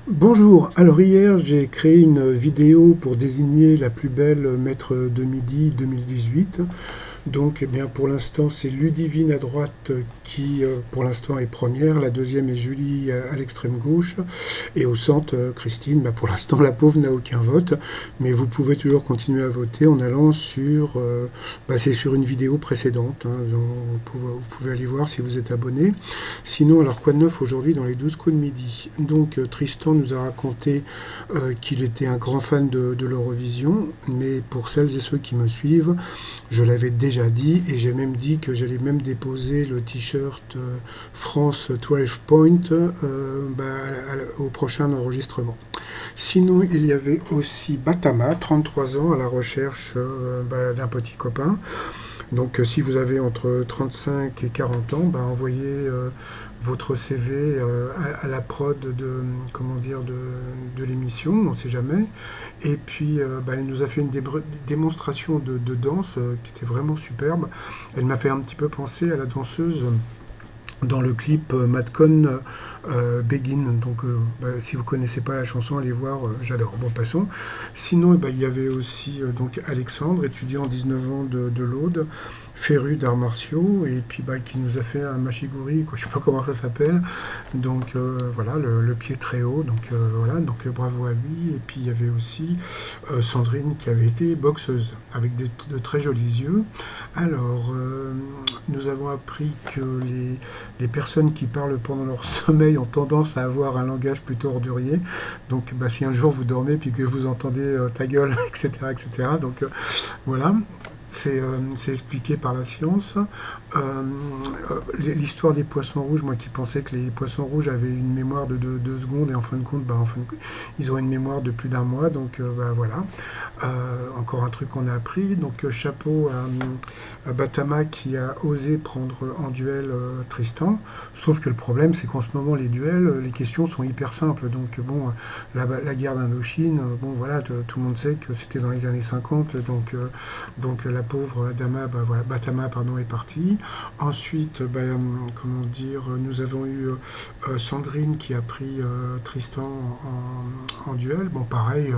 Bonjour, alors hier j'ai créé une vidéo pour désigner la plus belle maître de midi 2018. Donc eh bien, pour l'instant c'est Ludivine à droite qui pour l'instant est première, la deuxième est Julie à l'extrême gauche et au centre Christine. Pour l'instant la pauvre n'a aucun vote, mais vous pouvez toujours continuer à voter en allant sur, c'est sur une vidéo précédente, hein, donc vous pouvez aller voir si vous êtes abonné. Sinon, alors quoi de neuf aujourd'hui dans les 12 coups de midi? Donc Tristan nous a raconté qu'il était un grand fan de l'Eurovision, mais pour celles et ceux qui me suivent, je l'avais déjà dit et j'ai même dit que j'allais même déposer le t-shirt France 12 Point au prochain enregistrement. Sinon, il y avait aussi Batama, 33 ans, à la recherche d'un petit copain. Donc si vous avez entre 35 et 40 ans, envoyez votre CV à la prod comment dire, de l'émission, on ne sait jamais. Et puis elle nous a fait une démonstration de danse qui était vraiment superbe. Elle m'a fait un petit peu penser à la danseuse dans le clip Madcon Begin. Donc si vous ne connaissez pas la chanson, allez voir, j'adore. Bon, passons. Sinon, il y avait aussi donc Alexandre, étudiant 19 ans de l'Aude, féru d'arts martiaux, et puis qui nous a fait un machiguri, quoi, je ne sais pas comment ça s'appelle. Donc voilà, le pied très haut. Donc voilà, donc bravo à lui. Et puis il y avait aussi Sandrine qui avait été boxeuse, avec de très jolis yeux. Alors, nous avons appris que les personnes qui parlent pendant leur sommeil ont tendance à avoir un langage plutôt ordurier. Donc, si un jour vous dormez et que vous entendez ta gueule, etc., etc., donc voilà. C'est expliqué par la science. L'histoire des poissons rouges, moi qui pensais que les poissons rouges avaient une mémoire de 2 secondes, et en fin de compte, ils ont une mémoire de plus d'un mois. Donc voilà. Encore un truc qu'on a appris. Donc chapeau à Batama qui a osé prendre en duel Tristan. Sauf que le problème, c'est qu'en ce moment, les duels, les questions sont hyper simples. Donc bon, la guerre d'Indochine, bon voilà, tout le monde sait que c'était dans les années 50. Donc la pauvre Batama est partie. Ensuite, comment dire, nous avons eu Sandrine qui a pris Tristan en duel. Bon, pareil,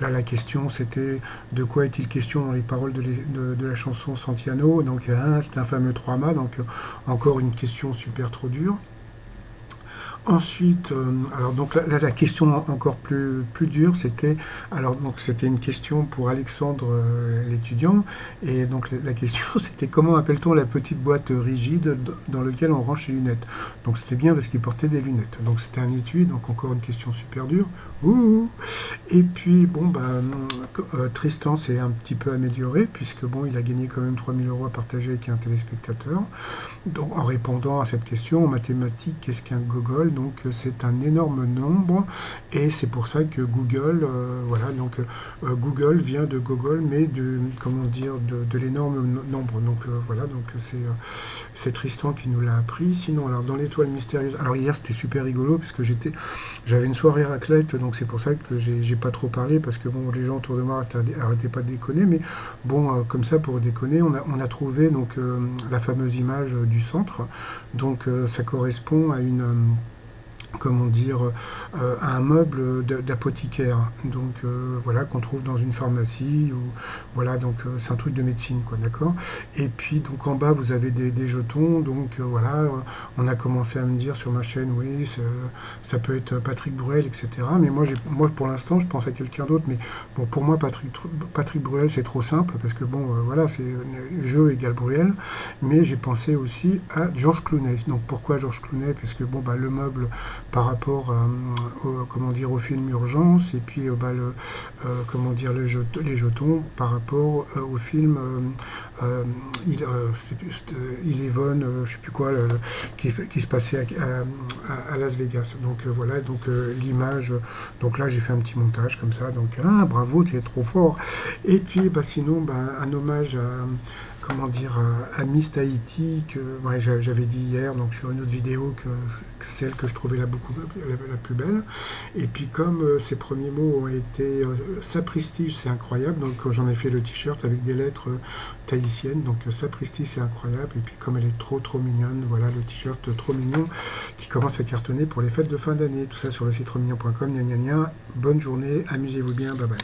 là la question c'était de quoi est-il question dans les paroles de la chanson Santiano. Donc c'est un fameux 3 mâts, donc encore une question super trop dure. Ensuite, alors donc là, la question encore plus dure, c'était une question pour Alexandre l'étudiant, et donc la question c'était comment appelle-t-on la petite boîte rigide dans laquelle on range ses lunettes. Donc c'était bien parce qu'il portait des lunettes. Donc c'était un étui, donc encore une question super dure. Ouh. Et puis bon Tristan s'est un petit peu amélioré puisque bon il a gagné quand même 3 000 € à partager avec un téléspectateur. Donc en répondant à cette question en mathématiques, qu'est-ce qu'un gogol? Donc c'est un énorme nombre et c'est pour ça que Google, Google vient de Gogol, mais de l'énorme nombre. Donc voilà, donc c'est Tristan qui nous l'a appris. Sinon, alors dans l'étoile mystérieuse, alors hier c'était super rigolo parce que j'avais une soirée raclette, donc c'est pour ça que j'ai pas trop parlé parce que bon les gens autour de moi arrêtaient pas de déconner, mais bon comme ça pour déconner, on a trouvé donc la fameuse image du centre. Donc ça correspond à comment dire, à un meuble d'apothicaire, donc voilà, qu'on trouve dans une pharmacie, ou voilà, donc c'est un truc de médecine, quoi, d'accord. Et puis donc en bas vous avez des jetons, donc voilà, on a commencé à me dire sur ma chaîne, oui, ça peut être Patrick Bruel, etc. Mais moi pour l'instant je pense à quelqu'un d'autre, mais bon pour moi Patrick Bruel c'est trop simple parce que bon voilà, c'est jeu égale Bruel, mais j'ai pensé aussi à Georges Clooney. Donc pourquoi Georges Clooney? Parce que bon le meuble par rapport au film Urgence, et puis les jetons par rapport au film Eleven, je sais plus quoi, qui se passait à Las Vegas. Donc voilà, donc l'image, donc là j'ai fait un petit montage comme ça, donc bravo, tu es trop fort. Et puis sinon un hommage à comment dire, à Miss Tahiti, que ouais, j'avais dit hier, donc sur une autre vidéo, que celle que je trouvais la plus belle. Et puis comme ses premiers mots ont été sapristi, c'est incroyable, donc j'en ai fait le t-shirt avec des lettres tahitiennes, donc sapristi, c'est incroyable. Et puis comme elle est trop mignonne, voilà le t-shirt trop mignon qui commence à cartonner pour les fêtes de fin d'année. Tout ça sur le site trosmignon.com. Gna gna gna. Bonne journée, amusez-vous bien, bye bye.